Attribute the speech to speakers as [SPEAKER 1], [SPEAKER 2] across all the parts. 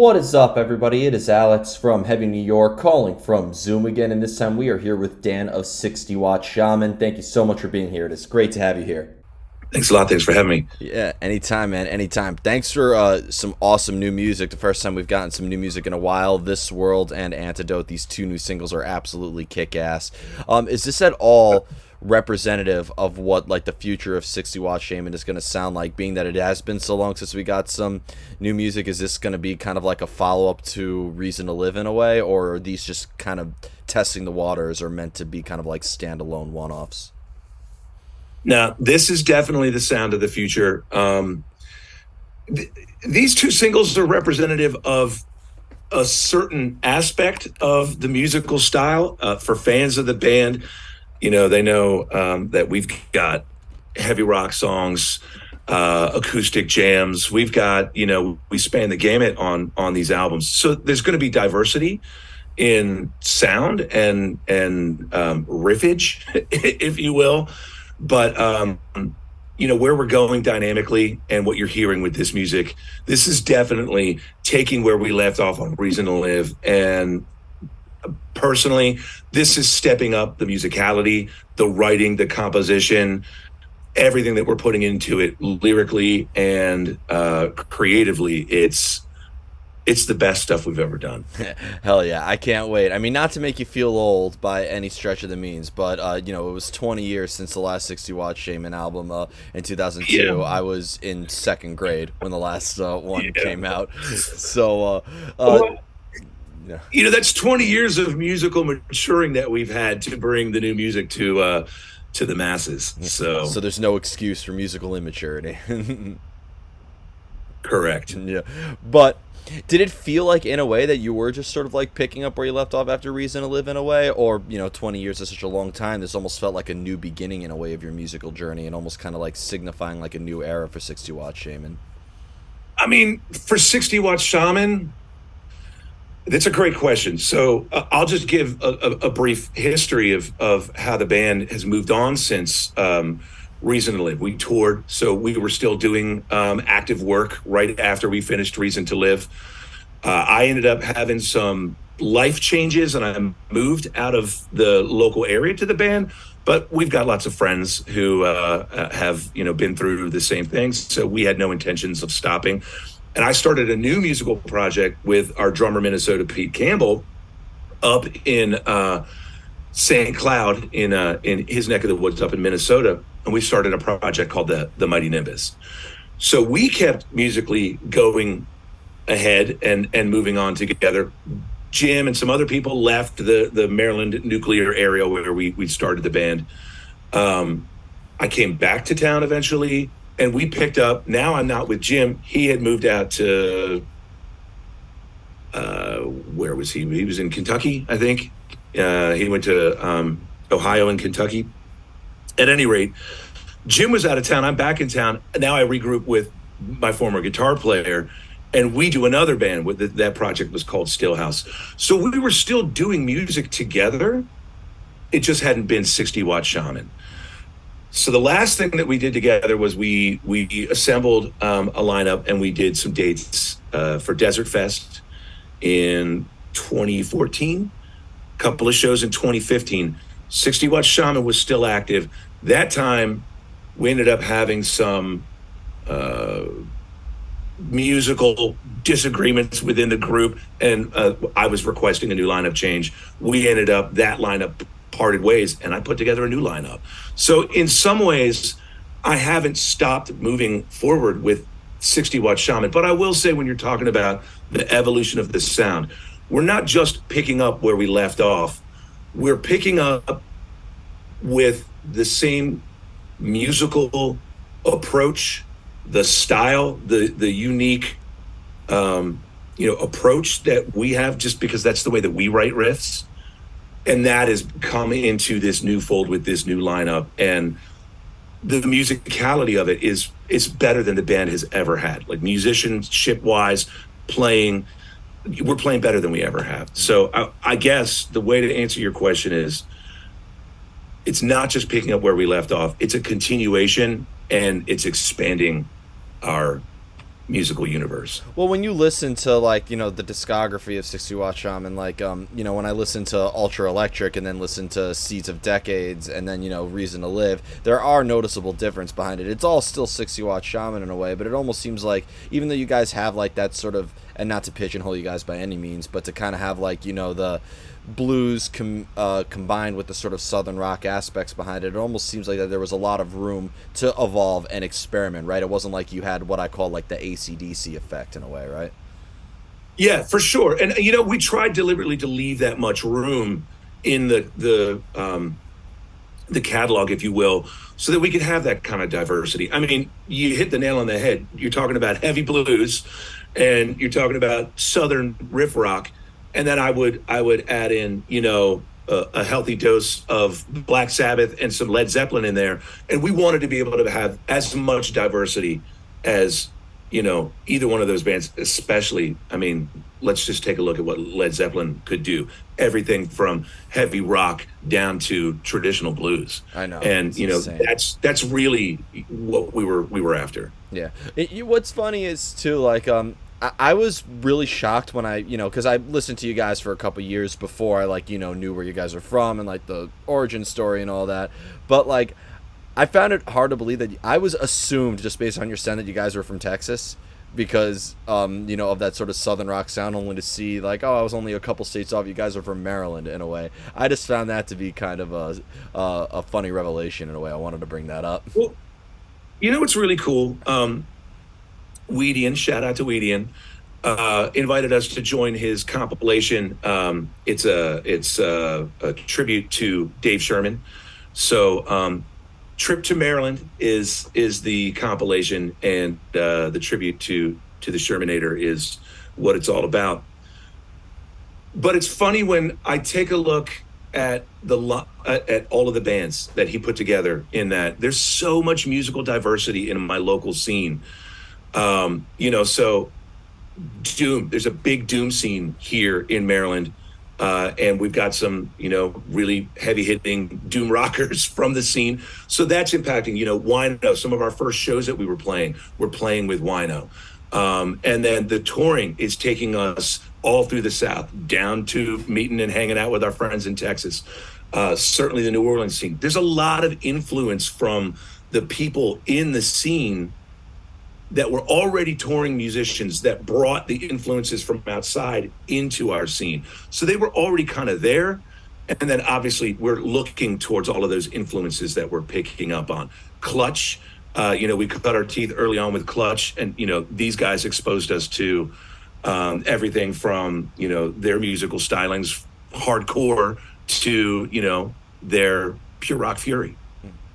[SPEAKER 1] What is up, everybody? It is Alex from Heavy New York calling from Zoom again, and this time we are here with Dan of 60 Watt Shaman. Thank you so much for being here. It is great to have you here.
[SPEAKER 2] Thanks a lot. Thanks for having me.
[SPEAKER 3] Yeah, anytime, man, anytime. Thanks for some awesome new music. The first time we've gotten some new music in a while. This World and Antidote, these two new singles are absolutely kick-ass. Is this at all representative of what like the future of 60 Watt Shaman is going to sound like, being that it has been so long since we got some new music? Is this going to be kind of like a follow-up to Reason to Live in a way, or are these just kind of testing the waters, or meant to be kind of like standalone one-offs?
[SPEAKER 2] Now, this is definitely the sound of the future. These two singles are representative of a certain aspect of the musical style. For fans of the band, they know that we've got heavy rock songs, acoustic jams. We've got, we span the gamut on these albums. So there's going to be diversity in sound and riffage, if you will. But where we're going dynamically and what you're hearing with this music, this is definitely taking where we left off on Reason to Live. And personally, this is stepping up the musicality, the writing, the composition, everything that we're putting into it lyrically and creatively. It's the best stuff we've ever done.
[SPEAKER 3] Hell yeah, I can't wait. I mean, not to make you feel old by any stretch of the means, but it was 20 years since the last 60 Watt Shaman album in 2002.
[SPEAKER 2] Yeah.
[SPEAKER 3] I was in second grade when the last one came out. So,
[SPEAKER 2] that's 20 years of musical maturing that we've had to bring the new music to the masses. So
[SPEAKER 3] there's no excuse for musical immaturity.
[SPEAKER 2] Correct.
[SPEAKER 3] Yeah, but did it feel like, in a way, that you were just sort of like picking up where you left off after Reason to Live in a way? Or, 20 years is such a long time, this almost felt like a new beginning in a way of your musical journey, and almost kind of like signifying like a new era for 60 Watt Shaman?
[SPEAKER 2] I mean, for 60 Watt Shaman, that's a great question. So I'll just give a brief history of how the band has moved on since Reason to Live. We toured, so we were still doing active work right after we finished Reason to Live. I ended up having some life changes, and I moved out of the local area to the band. But we've got lots of friends who have been through the same things, so we had no intentions of stopping. And I started a new musical project with our drummer, Minnesota Pete Campbell, up in St. Cloud in his neck of the woods up in Minnesota. And we started a project called the Mighty Nimbus. So we kept musically going ahead and moving on together. Jim and some other people left the Maryland nuclear area where we started the band. I came back to town eventually, and we picked up. Now I'm not with Jim. He had moved out to, where was he? He was in Kentucky, I think. He went to Ohio and Kentucky. At any rate, Jim was out of town. I'm back in town. Now I regroup with my former guitar player, and we do another band. That project was called Stillhouse. So we were still doing music together. It just hadn't been 60 Watt Shaman. So the last thing that we did together was we assembled a lineup, and we did some dates for Desert Fest in 2014, a couple of shows in 2015. 60 Watt Shaman was still active. That time, we ended up having some musical disagreements within the group, and I was requesting a new lineup change. We ended up, that lineup parted ways, and I put together a new lineup. So in some ways, I haven't stopped moving forward with 60 Watt Shaman. But I will say, when you're talking about the evolution of this sound, we're not just picking up where we left off. We're picking up with the same musical approach, the style, the unique, approach that we have, just because that's the way that we write riffs. And that has come into this new fold with this new lineup. And the musicality of it is better than the band has ever had. Like, musicianship wise, we're playing better than we ever have. So I guess the way to answer your question is, it's not just picking up where we left off. It's a continuation, and it's expanding our musical universe.
[SPEAKER 3] Well, when you listen to like the discography of 60 Watt Shaman, like when I listen to Ultra Electric and then listen to Seeds of Decades and then Reason to Live, there are noticeable difference behind it. It's all still 60 Watt Shaman in a way, but it almost seems like even though you guys have like that sort of, and not to pigeonhole you guys by any means, but to kind of have like the blues combined with the sort of southern rock aspects behind it, it almost seems like that there was a lot of room to evolve and experiment, right? It wasn't like you had what I call like the AC/DC effect in a way, right?
[SPEAKER 2] Yeah, for sure. And we tried deliberately to leave that much room in the catalog, if you will, so that we could have that kind of diversity. I mean, you hit the nail on the head. You're talking about heavy blues, and you're talking about southern riff rock, and then I would add in a healthy dose of Black Sabbath and some Led Zeppelin in there, and we wanted to be able to have as much diversity as either one of those bands. Especially, I mean, let's just take a look at what Led Zeppelin could do. Everything from heavy rock down to traditional blues.
[SPEAKER 3] I know,
[SPEAKER 2] and
[SPEAKER 3] insane.
[SPEAKER 2] that's really what we were after.
[SPEAKER 3] Yeah. What's funny is too, like, I was really shocked when because I listened to you guys for a couple years before I knew where you guys are from and like the origin story and all that. But like, I found it hard to believe that I was assumed just based on your sound that you guys were from Texas because of that sort of southern rock sound, only to see like, oh, I was only a couple states off. You guys are from Maryland in a way. I just found that to be kind of a funny revelation in a way. I wanted to bring that up.
[SPEAKER 2] Well, what's really cool? Weedian, shout out to Weedian, invited us to join his compilation. It's a tribute to Dave Sherman. So Trip to Maryland is the compilation, and the tribute to the Shermanator is what it's all about. But it's funny when I take a look at at all of the bands that he put together in that. There's so much musical diversity in my local scene. So Doom, there's a big Doom scene here in Maryland. And we've got some, really heavy hitting Doom rockers from the scene. So that's impacting, Wino. Some of our first shows that we're playing with Wino. And then the touring is taking us all through the South, down to meeting and hanging out with our friends in Texas. Certainly the New Orleans scene. There's a lot of influence from the people in the scene that were already touring musicians that brought the influences from outside into our scene. So they were already kind of there. And then obviously we're looking towards all of those influences that we're picking up on. Clutch, we cut our teeth early on with Clutch, and, these guys exposed us to everything from, their musical stylings, hardcore, to, their pure rock fury.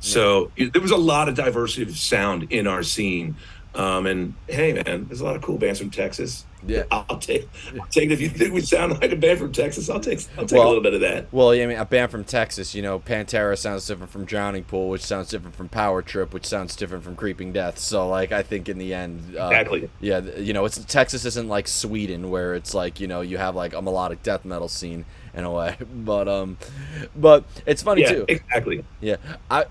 [SPEAKER 2] So there was a lot of diversity of sound in our scene. And hey, man, there's a lot of cool bands from Texas.
[SPEAKER 3] Yeah,
[SPEAKER 2] I'll take it. If you think we sound like a band from Texas, I'll take a little bit of that.
[SPEAKER 3] Well, I mean, a band from Texas, Pantera sounds different from Drowning Pool, which sounds different from Power Trip, which sounds different from Creeping Death. So, like, I think in the end,
[SPEAKER 2] exactly.
[SPEAKER 3] Yeah, it's Texas isn't like Sweden, where it's like you have like a melodic death metal scene in a way, but it's funny too.
[SPEAKER 2] Exactly.
[SPEAKER 3] Yeah,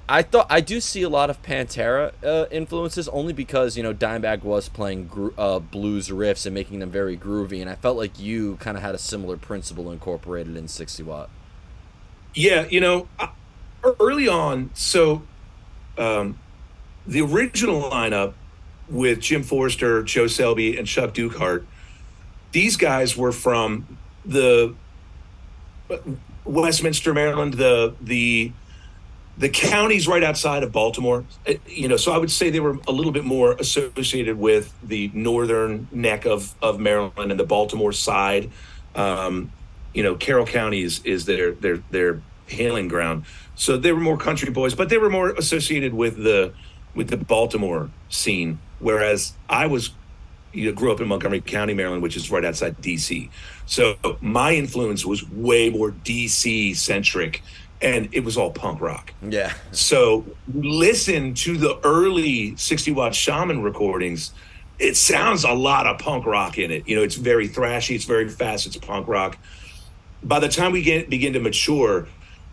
[SPEAKER 3] I thought I do see a lot of Pantera influences, only because Dimebag was playing blues riffs and making them very groovy, and I felt like you kind of had a similar principle incorporated in 60 Watt.
[SPEAKER 2] Yeah, early on, so the original lineup with Jim Forrester, Joe Selby, and Chuck Dukehart, these guys were from the Westminster, Maryland, the counties right outside of Baltimore. So I would say they were a little bit more associated with the northern neck of Maryland and the Baltimore side. Carroll County is their hailing ground. So they were more country boys, but they were more associated with the Baltimore scene. Whereas I grew up in Montgomery County, Maryland, which is right outside DC. So my influence was way more DC centric, and it was all punk rock.
[SPEAKER 3] Yeah.
[SPEAKER 2] So listen to the early 60 Watt Shaman recordings. It sounds a lot of punk rock in it. It's very thrashy, it's very fast, it's punk rock. By the time we begin to mature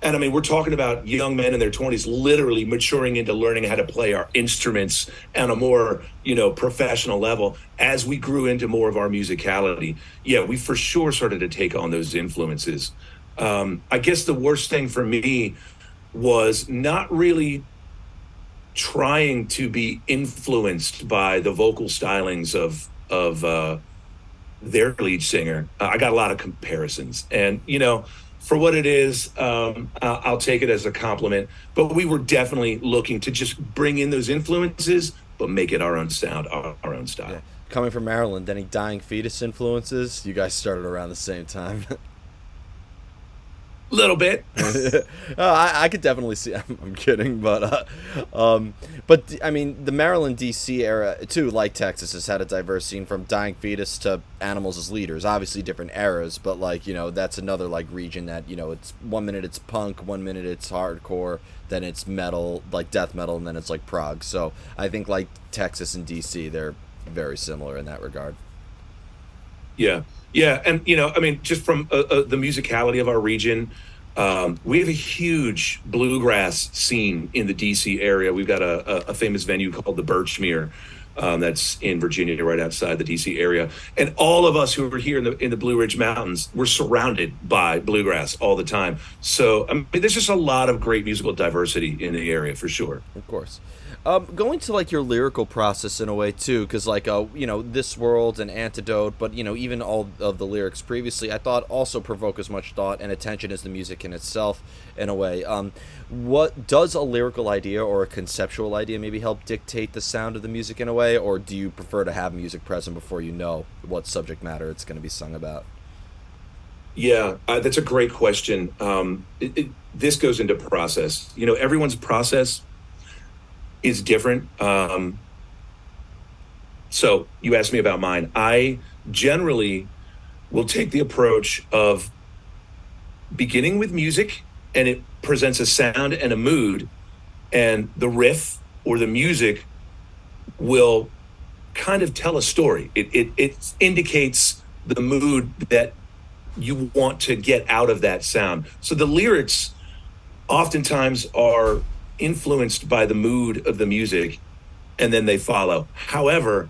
[SPEAKER 2] And I mean, we're talking about young men in their 20s literally maturing into learning how to play our instruments on a more, professional level as we grew into more of our musicality. Yeah, we for sure started to take on those influences. I guess the worst thing for me was not really trying to be influenced by the vocal stylings of their lead singer. I got a lot of comparisons, and for what it is, I'll take it as a compliment. But we were definitely looking to just bring in those influences, but make it our own sound, our own
[SPEAKER 3] Yeah.
[SPEAKER 2] style.
[SPEAKER 3] Coming from Maryland, any Dying Fetus influences? You guys started around the same time.
[SPEAKER 2] Little bit.
[SPEAKER 3] I could definitely see. I'm kidding, but I mean, the Maryland D.C. era too, like Texas, has had a diverse scene from Dying Fetus to Animals as Leaders. Obviously, different eras, but that's another like region that it's 1 minute it's punk, 1 minute it's hardcore, then it's metal, like death metal, and then it's like prog. So I think like Texas and D.C. they're very similar in that regard.
[SPEAKER 2] Yeah, yeah, and I mean, just from the musicality of our region, we have a huge bluegrass scene in the DC area. We've got a famous venue called the Birchmere, that's in Virginia, right outside the DC area. And all of us who are here in the Blue Ridge Mountains, we're surrounded by bluegrass all the time. So I mean, there's just a lot of great musical diversity in the area for sure.
[SPEAKER 3] Of course. Going to like your lyrical process in a way too, because like This World and Antidote, but even all of the lyrics previously, I thought also provoke as much thought and attention as the music in itself in a way. What does a lyrical idea or a conceptual idea maybe help dictate the sound of the music in a way, or do you prefer to have music present before you know what subject matter it's going to be sung about?
[SPEAKER 2] Yeah, that's a great question. This goes into process. Everyone's process is different. So you asked me about mine. I generally will take the approach of beginning with music, and it presents a sound and a mood, and the riff or the music will kind of tell a story. It indicates the mood that you want to get out of that sound. So the lyrics oftentimes are influenced by the mood of the music, and then they follow. However,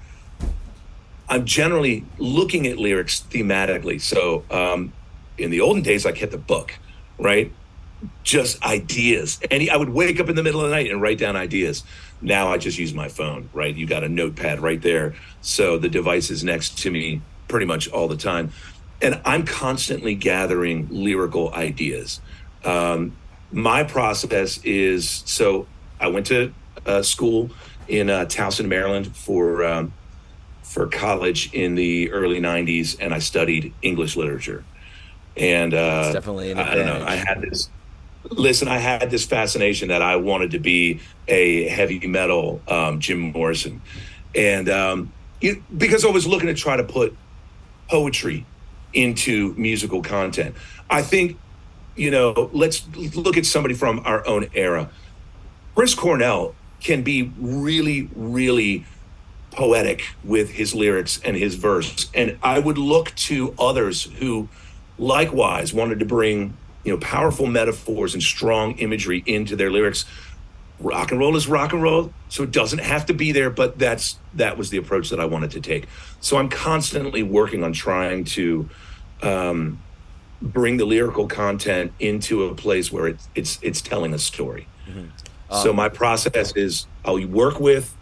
[SPEAKER 2] I'm generally looking at lyrics thematically. So in the olden days, I kept a book, right? Just ideas. And I would wake up in the middle of the night and write down ideas. Now I just use my phone, right? You got a notepad right there. So the device is next to me pretty much all the time. And I'm constantly gathering lyrical ideas. My process is, so I went to school in Towson, Maryland for college in the early 90s, and I studied English literature. And
[SPEAKER 3] It's definitely an
[SPEAKER 2] I don't know,
[SPEAKER 3] advantage.
[SPEAKER 2] I had this fascination that I wanted to be a heavy metal Jim Morrison. And because I was looking to try to put poetry into musical content. I think, let's look at somebody from our own era. Chris Cornell can be really, really poetic with his lyrics and his verse. And I would look to others who likewise wanted to bring, powerful metaphors and strong imagery into their lyrics. Rock and roll is rock and roll, so it doesn't have to be there, but that was the approach that I wanted to take. So I'm constantly working on trying to bring the lyrical content into a place where it's telling a story. Mm-hmm. So my process is I'll work with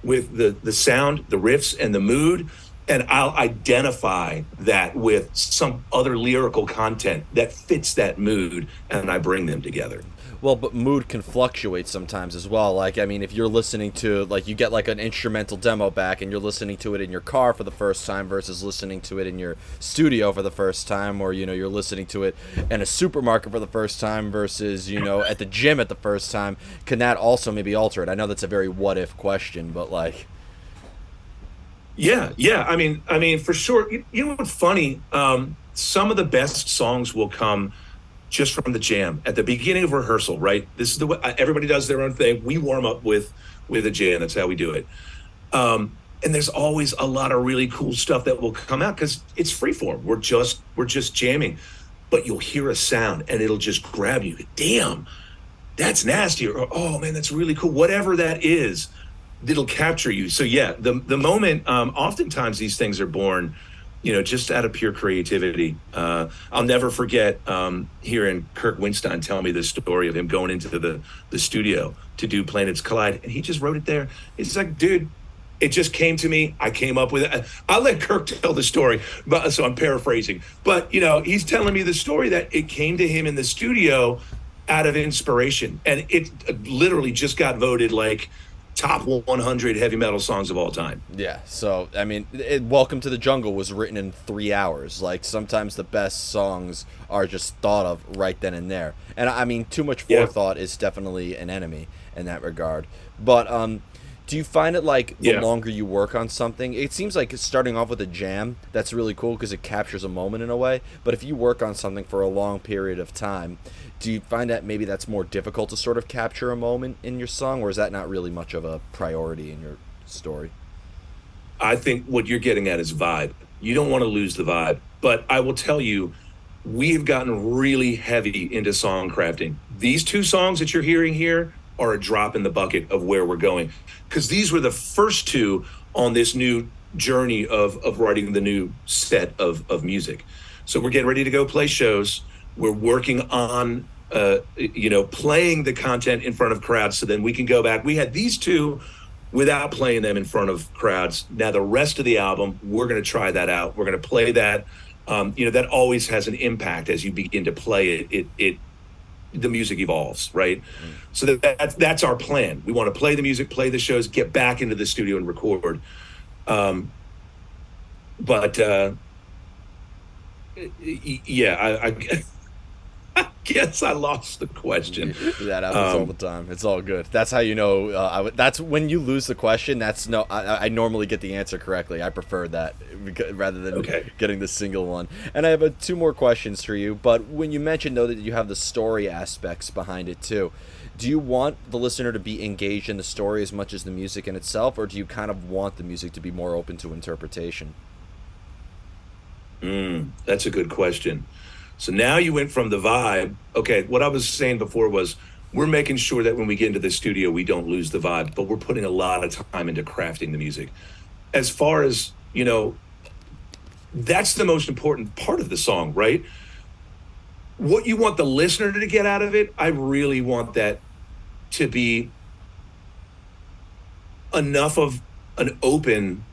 [SPEAKER 2] the sound, the riffs, and the mood, and I'll identify that with some other lyrical content that fits that mood, and I bring them together.
[SPEAKER 3] Well, but mood can fluctuate sometimes as well. Like, I mean, if you're listening to, like, you get like an instrumental demo back and you're listening to it in your car for the first time versus listening to it in your studio for the first time, or, you're listening to it in a supermarket for the first time versus, at the gym at the first time, can that also maybe alter it? I know that's a very what if question, but like.
[SPEAKER 2] Yeah. I mean, for sure. You know what's funny? Some of the best songs will come just from the jam at the beginning of rehearsal, right? This is the way everybody does their own thing. We warm up with a jam. That's how we do it. And there's always a lot of really cool stuff that will come out because it's freeform. We're just jamming. but you'll hear a sound and it'll just grab you. Damn, that's nasty. Or, oh man, that's really cool. Whatever that is, it'll capture you. So yeah, the moment, oftentimes these things are born, just out of pure creativity. I'll never forget hearing Kirk Winstein tell me the story of him going into the studio to do Planets Collide, and he just wrote it there. It's like, dude, it just came to me. I came up with it. I'll let Kirk tell the story, so I'm paraphrasing. But he's telling me the story that it came to him in the studio out of inspiration, and it literally just got voted like top 100 heavy metal songs of all time.
[SPEAKER 3] Yeah, so I mean, Welcome to the Jungle was written in 3 hours. Like, sometimes the best songs are just thought of right then and there. And I mean, too much forethought is definitely an enemy in that regard. But do you find it like the longer you work on something, it seems like starting off with a jam, that's really cool because it captures a moment in a way. But if you work on something for a long period of time, do you find that maybe that's more difficult to sort of capture a moment in your song, or is that not really much of a priority in your story?
[SPEAKER 2] I think what you're getting at is vibe. You don't want to lose the vibe. But I will tell you, we've gotten really heavy into song crafting. These 2 songs that you're hearing here are a drop in the bucket of where we're going, because these were the first 2 on this new journey of writing the new set of music. So we're getting ready to go play shows. We're working on playing the content in front of crowds, so then we can go back. We had these 2 without playing them in front of crowds. Now the rest of the album, we're going to try that out. We're going to play that. That always has an impact as you begin to play it. The music evolves, right? So that's our plan. We want to play the music, play the shows, get back into the studio and record. I guess I lost the question.
[SPEAKER 3] That happens all the time. It's all good. That's how you know. That's when you lose the question. I normally get the answer correctly. I prefer that rather than getting the single one. And I have 2 more questions for you. But when you mentioned, though, that you have the story aspects behind it too, do you want the listener to be engaged in the story as much as the music in itself, or do you kind of want the music to be more open to interpretation?
[SPEAKER 2] That's a good question. So now you went from the vibe. Okay, what I was saying before was we're making sure that when we get into the studio, we don't lose the vibe, but we're putting a lot of time into crafting the music. As far as, that's the most important part of the song, right? What you want the listener to get out of it, I really want that to be enough of an open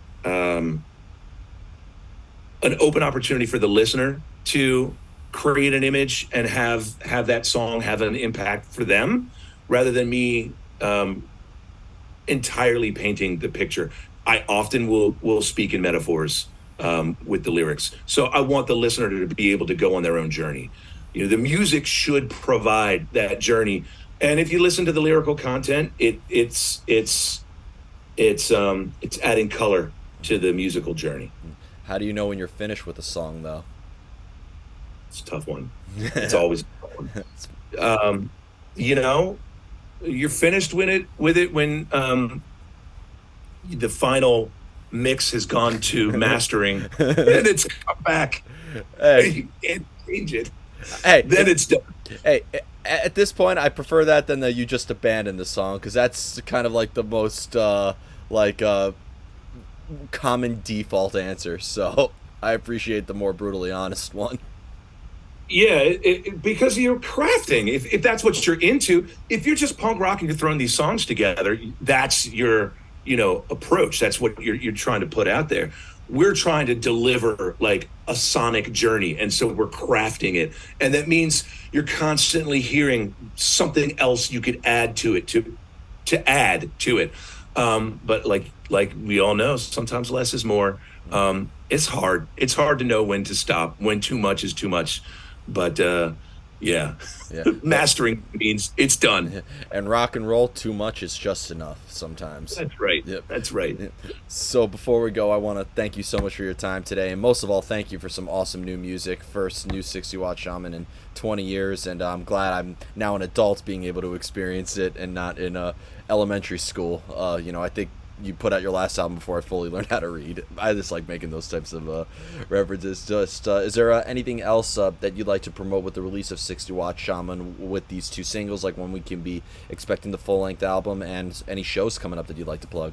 [SPEAKER 2] opportunity for the listener to create an image and have that song have an impact for them, rather than me entirely painting the picture. I often will speak in metaphors with the lyrics. So I want the listener to be able to go on their own journey. The music should provide that journey. And if you listen to the lyrical content, it's adding color to the musical journey.
[SPEAKER 3] How do you know when you're finished with a song, though?
[SPEAKER 2] It's a tough one. It's always a tough one. You're finished with it when the final mix has gone to mastering and it's come back.
[SPEAKER 3] Hey.
[SPEAKER 2] You can't change it.
[SPEAKER 3] Hey,
[SPEAKER 2] then it's done.
[SPEAKER 3] Hey, at this point, I prefer that than that you just abandon the song, because that's kind of like the most common default answer. So I appreciate the more brutally honest one.
[SPEAKER 2] Yeah, because you're crafting. If that's what you're into, if you're just punk rock and you're throwing these songs together, that's your approach. That's what you're trying to put out there. We're trying to deliver like a sonic journey, and so we're crafting it, and that means you're constantly hearing something else you could add to it to add to it. But like we all know, sometimes less is more. It's hard. It's hard to know when to stop, when too much is too much. But yeah. Mastering means it's done.
[SPEAKER 3] And rock and roll, too much is just enough sometimes.
[SPEAKER 2] That's right.
[SPEAKER 3] Yep.
[SPEAKER 2] That's right.
[SPEAKER 3] Yep. So before we go, I want to thank you so much for your time today, and most of all, thank you for some awesome new music. First new 60-watt Shaman in 20 years, and I'm glad I'm now an adult being able to experience it and not in elementary school. I think you put out your last album before I fully learned how to read. I just like making those types of references. Just is there anything else that you'd like to promote with the release of 60 Watt Shaman with these two singles, like when we can be expecting the full length album, and any shows coming up that you'd like to plug?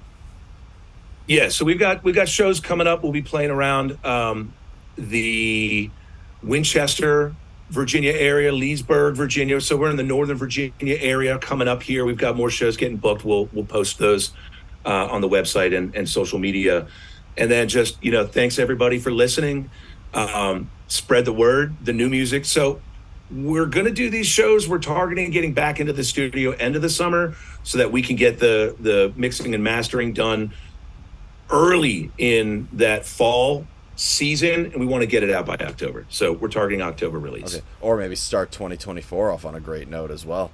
[SPEAKER 2] Yeah, so we've got shows coming up. We'll be playing around the Winchester, Virginia area, Leesburg, Virginia. So we're in the Northern Virginia area coming up here. We've got more shows getting booked. We'll post those on the website and social media. And then just, thanks everybody for listening. Spread the word, the new music. So we're going to do these shows. We're targeting getting back into the studio end of the summer so that we can get the mixing and mastering done early in that fall season, and we want to get it out by October. So we're targeting October release.
[SPEAKER 3] Okay. Or maybe start 2024 off on a great note as well.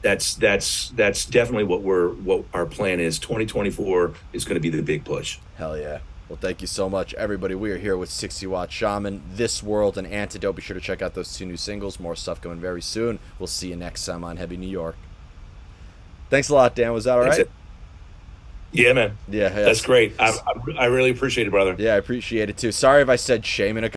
[SPEAKER 2] That's definitely what our plan is. 2024 is going to be the big push.
[SPEAKER 3] Hell yeah. Well, thank you so much, everybody. We are here with 60 Watt Shaman, This World, and Antidote. Be sure to check out those two new singles. More stuff coming very soon. We'll see you next time on Heavy New York. Thanks a lot, Dan. Was that all right?
[SPEAKER 2] Yeah, man.
[SPEAKER 3] Yeah,
[SPEAKER 2] that's great. I really appreciate it, brother.
[SPEAKER 3] Yeah, I appreciate it too. Sorry if I said Shaman a